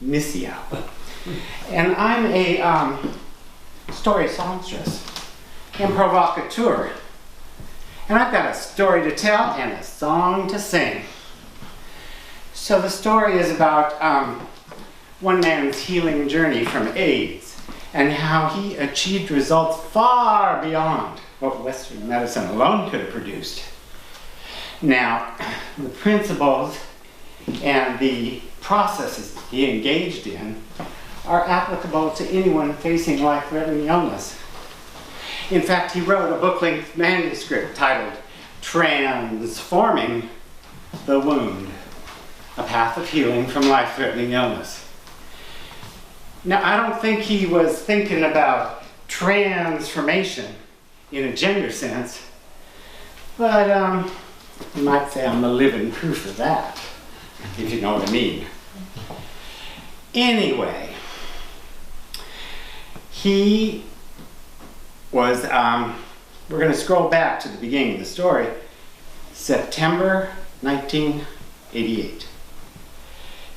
Missio. And I'm a story songstress and provocateur. And I've got a story to tell and a song to sing. So the story is about one man's healing journey from AIDS and how he achieved results far beyond what Western medicine alone could have produced. Now, the principles and the processes he engaged in are applicable to anyone facing life-threatening illness. In fact, he wrote a book-length manuscript titled Transforming the Wound, A Path of Healing from Life-Threatening Illness. Now, I don't think he was thinking about transformation in a gender sense, but you might say I'm the living proof of that, if you know what I mean. Anyway, he was, we're going to scroll back to the beginning of the story, September 1988.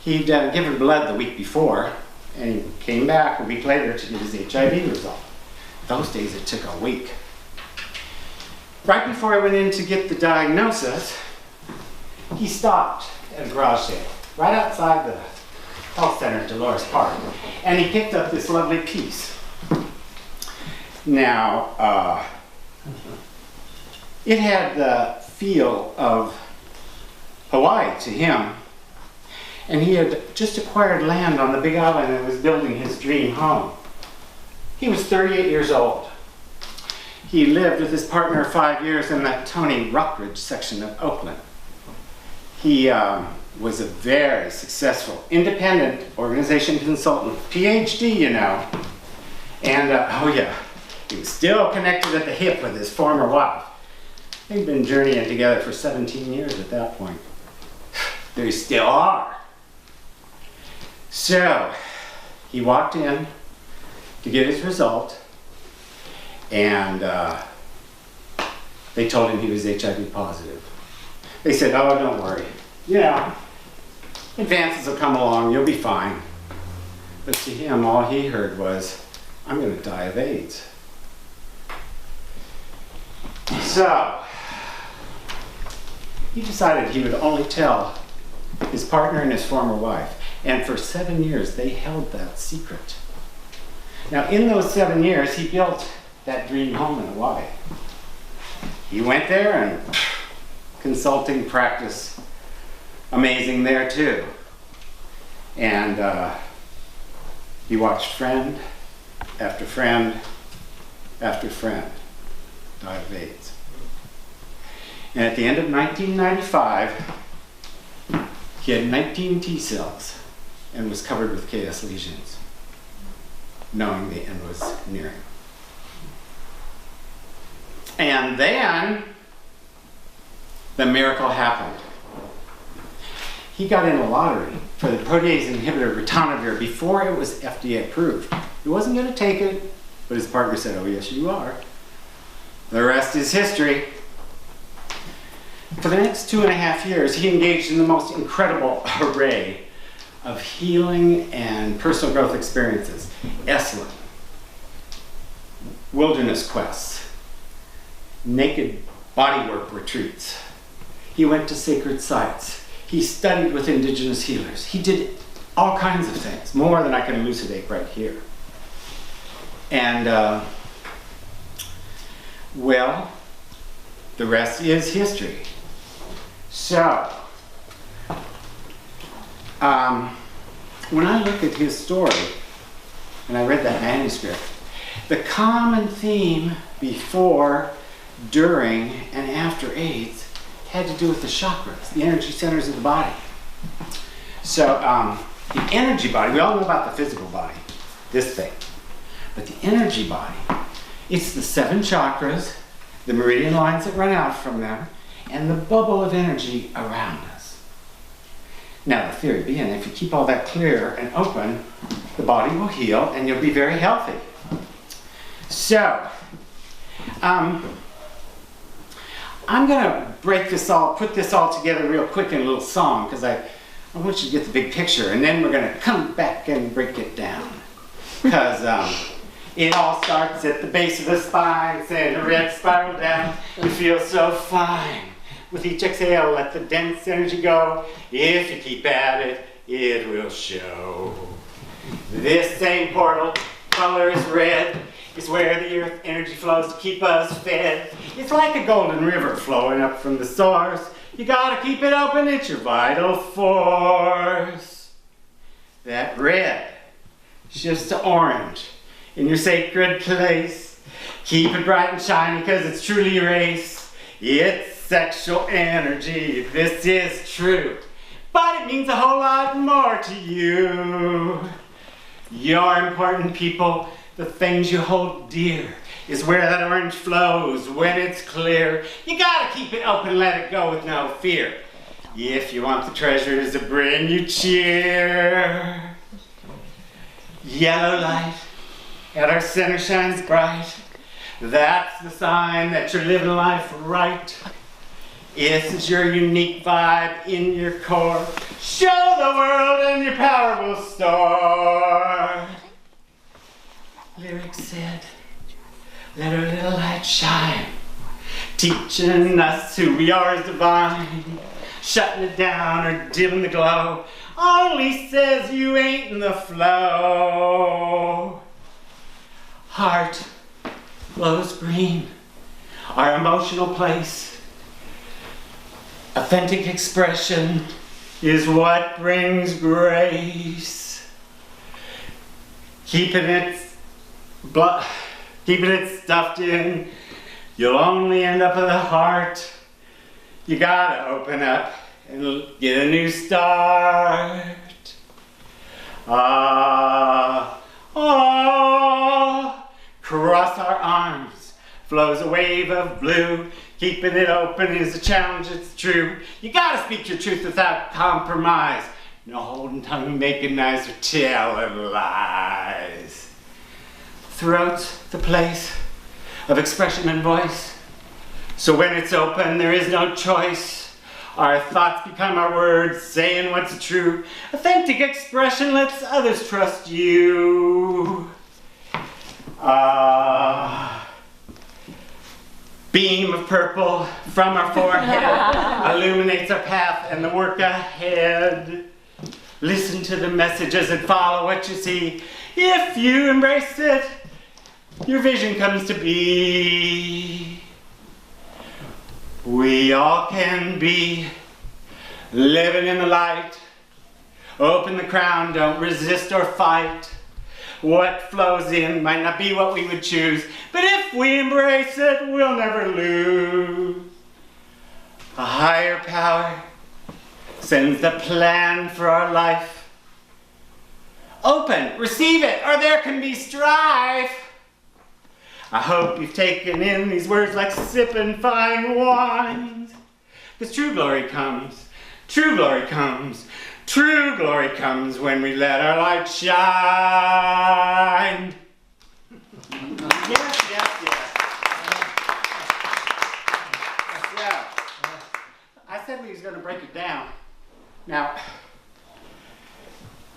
He'd given blood the week before, and he came back a week later to get his HIV result. Those days it took a week. Right before I went in to get the diagnosis, he stopped at a garage sale right outside the health center at Dolores Park, and he picked up this lovely piece. Now, it had the feel of Hawaii to him, and he had just acquired land on the Big Island and was building his dream home. He was 38 years old. He lived with his partner 5 years in that Tony Rockridge section of Oakland. He was a very successful independent organization consultant, PhD, you know. And, oh yeah, he was still connected at the hip with his former wife. They'd been journeying together for 17 years at that point. They still are. So, he walked in to get his result, and they told him he was HIV positive. They said, oh, don't worry. You know, advances will come along, you'll be fine. But to him, all he heard was, I'm going to die of AIDS. So, he decided he would only tell his partner and his former wife. And for 7 years, they held that secret. Now, in those 7 years, he built that dream home in Hawaii. He went there and consulting practice, amazing there too. And he watched friend after friend after friend die of AIDS. And at the end of 1995, he had 19 T cells and was covered with KS lesions, knowing the end was nearing. And then the miracle happened. He got in a lottery for the protease inhibitor ritonavir before it was FDA approved. He wasn't going to take it, but his partner said, oh yes you are. The rest is history. For the next 2.5 years, he engaged in the most incredible array of healing and personal growth experiences. Esalen, wilderness quests, naked bodywork retreats. He went to sacred sites. He studied with indigenous healers. He did all kinds of things, more than I can elucidate right here. And, well, the rest is history. So, when I look at his story, and I read that manuscript, the common theme before, during, and after AIDS had to do with the chakras, the energy centers of the body. So, the energy body, we all know about the physical body, this thing. But the energy body, it's the 7 chakras, the meridian lines that run out from them, and the bubble of energy around us. Now, the theory being, if you keep all that clear and open, the body will heal and you'll be very healthy. So, I'm going to put this all together real quick in a little song, because I want you to get the big picture, and then we're going to come back and break it down. Because it all starts at the base of the spine, send a red spiral down. You feel so fine. With each exhale, let the dense energy go. If you keep at it, it will show. This same portal, color is red. It's where the earth energy flows to keep us fed. It's like a golden river flowing up from the source. You gotta keep it open, it's your vital force. That red shifts to orange in your sacred place. Keep it bright and shiny because it's truly your race. It's sexual energy, this is true. But it means a whole lot more to you. You're important people. The things you hold dear is where that orange flows when it's clear. You gotta keep it open, let it go with no fear. If you want the treasures to bring you cheer. Yellow light at our center shines bright. That's the sign that you're living life right. This is your unique vibe in your core. Show the world and your power will soar. Lyrics said, let our little light shine, teaching us who we are is divine. Shutting it down or dimming the glow only says you ain't in the flow. Heart glows green, our emotional place. Authentic expression is what brings grace. Keeping it stuffed in, you'll only end up with a heart. You gotta open up and get a new start. Cross our arms, flows a wave of blue. Keeping it open is a challenge, it's true. You gotta speak your truth without compromise. No holding tongue, making nice, or telling lies. Throat's the place of expression and voice. So when it's open, there is no choice. Our thoughts become our words, saying what's true. Authentic expression lets others trust you. Beam of purple from our forehead illuminates our path and the work ahead. Listen to the messages and follow what you see. If you embrace it, your vision comes to be. We all can be living in the light. Open the crown, don't resist or fight. What flows in might not be what we would choose, but if we embrace it, we'll never lose. A higher power sends the plan for our life. Open, receive it, or there can be strife. I hope you've taken in these words like sipping fine wines. Because true glory comes, true glory comes. True glory comes when we let our light shine. Yes, yes, yes. Yeah. I said we was going to break it down. Now,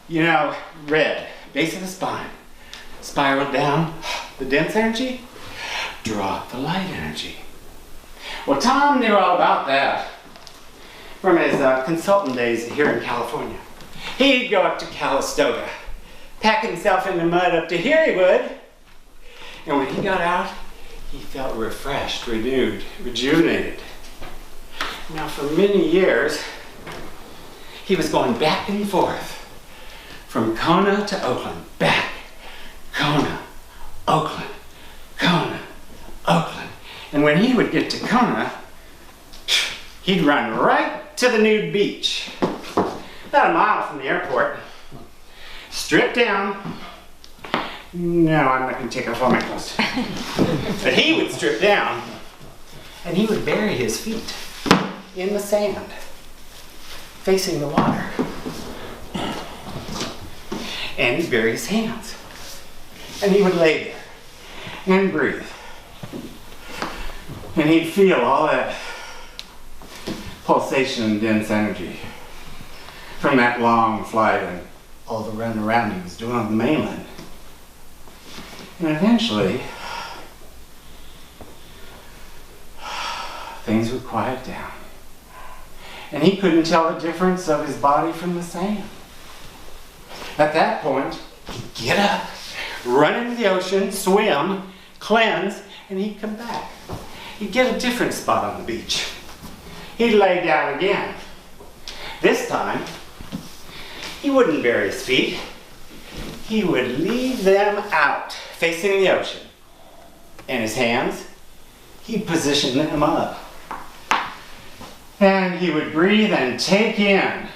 you know, red, base of the spine, spiral down, the dense energy, draw the light energy. Well, Tom knew all about that from his consultant days here in California. He'd go up to Calistoga, pack himself in the mud up to here he would, and when he got out, he felt refreshed, renewed, rejuvenated. Now for many years, he was going back and forth from Kona to Oakland, back, Kona, Oakland, Kona, Oakland. And when he would get to Kona, he'd run right to the nude beach, about a mile from the airport, strip down. No, I'm not going to take off all my clothes. But he would strip down, and he would bury his feet in the sand, facing the water. And he'd bury his hands, and he would lay there and breathe. And he'd feel all that pulsation and dense energy. from that long flight and all the running around he was doing on the mainland. And eventually, things would quiet down. And he couldn't tell the difference of his body from the sand. At that point, he'd get up, run into the ocean, swim, cleanse, and he'd come back. He'd get a different spot on the beach. He'd lay down again. This time, he wouldn't bury his feet. He would leave them out, facing the ocean. And his hands, he'd position them up. And he would breathe and take in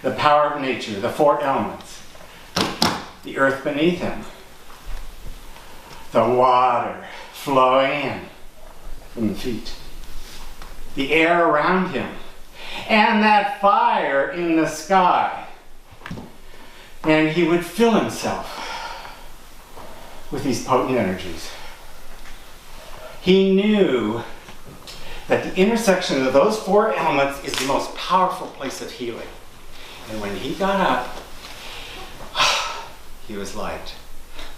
the power of nature, the four elements, the earth beneath him, the water flowing in from the feet, the air around him, and that fire in the sky. And he would fill himself with these potent energies. He knew that the intersection of those four elements is the most powerful place of healing. And when he got up, he was light,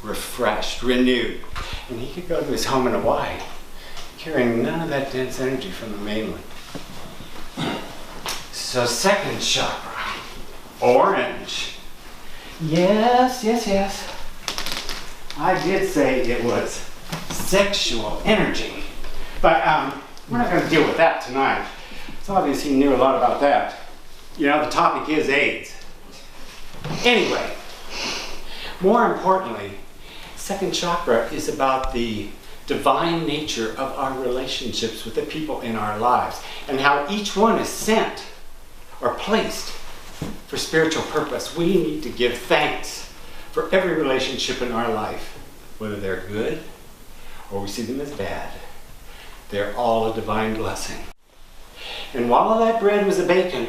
refreshed, renewed. And he could go to his home in Hawaii, carrying none of that dense energy from the mainland. So second chakra, orange. Yes, yes, yes. I did say it was sexual energy. But we're not going to deal with that tonight. It's obvious he knew a lot about that. You know, the topic is AIDS. Anyway, more importantly, second chakra is about the divine nature of our relationships with the people in our lives and how each one is sent or placed for spiritual purpose. We need to give thanks for every relationship in our life, whether they're good or we see them as bad. They're all a divine blessing. And while that bread was a bacon,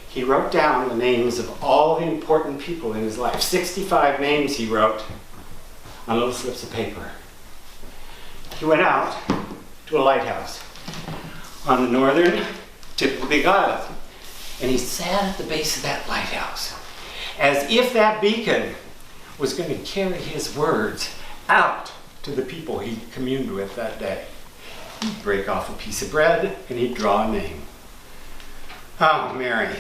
he wrote down the names of all the important people in his life. 65 names he wrote on little slips of paper. He went out to a lighthouse on the northern tip of the Big Island. And he sat at the base of that lighthouse as if that beacon was going to carry his words out to the people he communed with that day. He'd break off a piece of bread and he'd draw a name. Oh, Mary,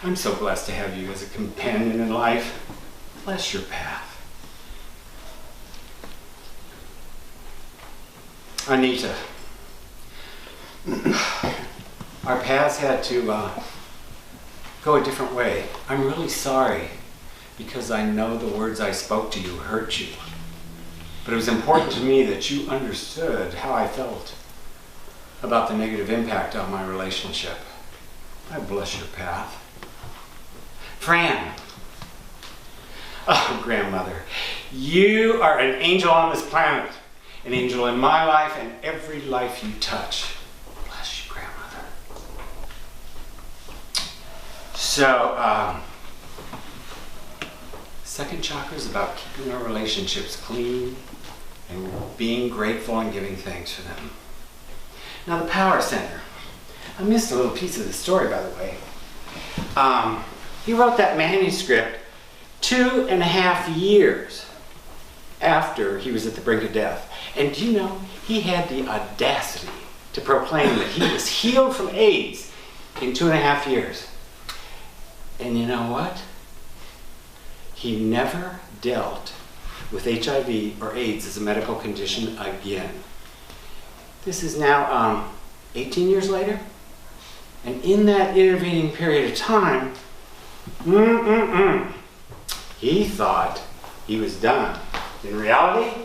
I'm so blessed to have you as a companion in life. Bless your path. Anita, our paths had to go a different way. I'm really sorry because I know the words I spoke to you hurt you. But it was important to me that you understood how I felt about the negative impact on my relationship. I bless your path. Fran. Oh, grandmother, you are an angel on this planet. An angel in my life and every life you touch. Bless you, grandmother. So, second chakra is about keeping our relationships clean and being grateful and giving thanks for them. Now the power center. I missed a little piece of the story, by the way. He wrote that manuscript 2.5 years after he was at the brink of death. And do you know, he had the audacity to proclaim that he was healed from AIDS in 2.5 years. And you know what? He never dealt with HIV or AIDS as a medical condition again. This is now 18 years later. And in that intervening period of time, he thought he was done. In reality,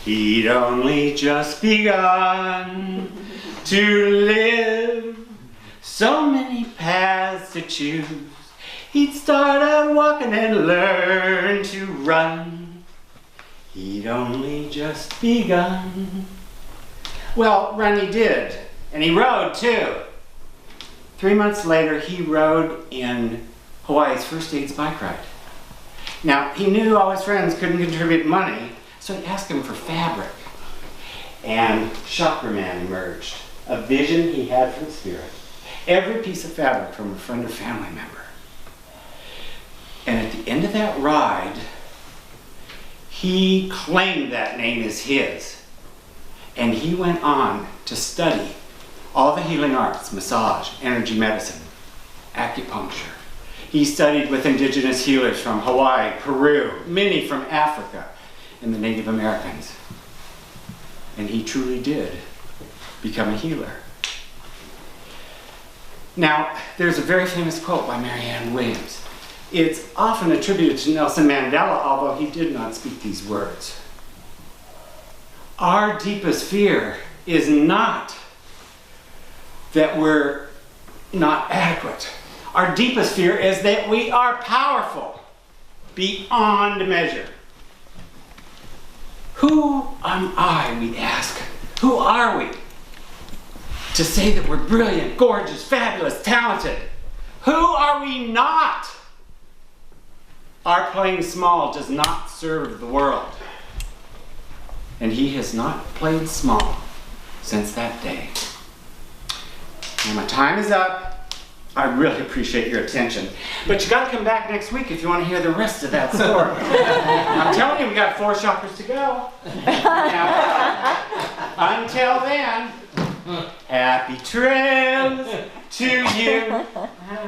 he'd only just begun to live. So many paths to choose. He'd start out walking and learn to run. He'd only just begun. Well, run he did, and he rode too. 3 months later, he rode in Hawaii's first AIDS bike ride. Now, he knew all his friends couldn't contribute money, so he asked him for fabric. And Chakra Man emerged, a vision he had from Spirit. every piece of fabric from a friend or family member. And at the end of that ride, he claimed that name as his. And he went on to study all the healing arts, massage, energy medicine, acupuncture. He studied with indigenous healers from Hawaii, Peru, many from Africa, and the Native Americans. And he truly did become a healer. Now, there's a very famous quote by Marianne Williams. It's often attributed to Nelson Mandela, although he did not speak these words. Our deepest fear is not that we're not adequate. Our deepest fear is that we are powerful beyond measure. Who am I, we ask? Who are we to say that we're brilliant, gorgeous, fabulous, talented? Who are we not? Our playing small does not serve the world. And he has not played small since that day. Now my time is up. I really appreciate your attention. But you gotta come back next week if you want to hear the rest of that story. I'm telling you, we got 4 shoppers to go. Now, until then, happy trails to you.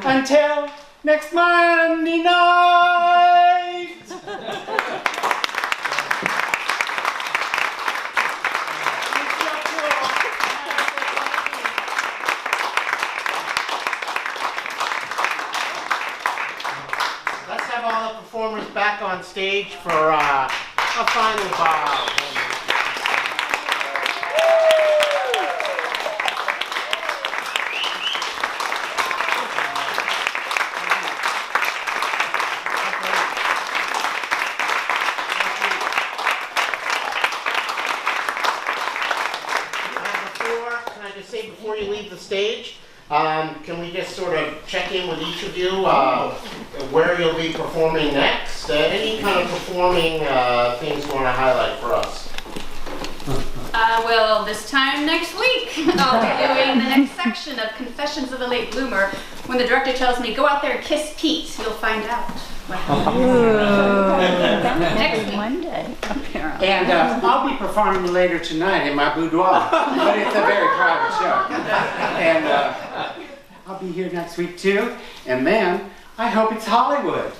Until next Monday night. Let's have all the performers back on stage for a final bow. Can I just say before you leave the stage, can we just sort of check in with each of you where you'll be performing next? Any kind of performing things you want to highlight for us? Well, this time next week, I'll be doing the next section of Confessions of a Late Bloomer. When the director tells me, go out there and kiss Pete, you'll find out. Next week. Monday, apparently. And I'll be performing later tonight in my boudoir, but it's a very private show. And I'll be here next week too, and then I hope it's Hollywood.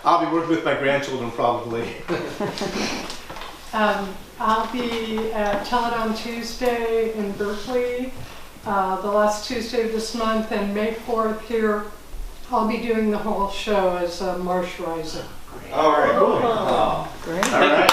I'll be working with my grandchildren probably. I'll be at Teledon Tuesday in Berkeley, the last Tuesday of this month, and May 4th here. I'll be doing the whole show as Marsh Rising. All right, cool. Great. All right.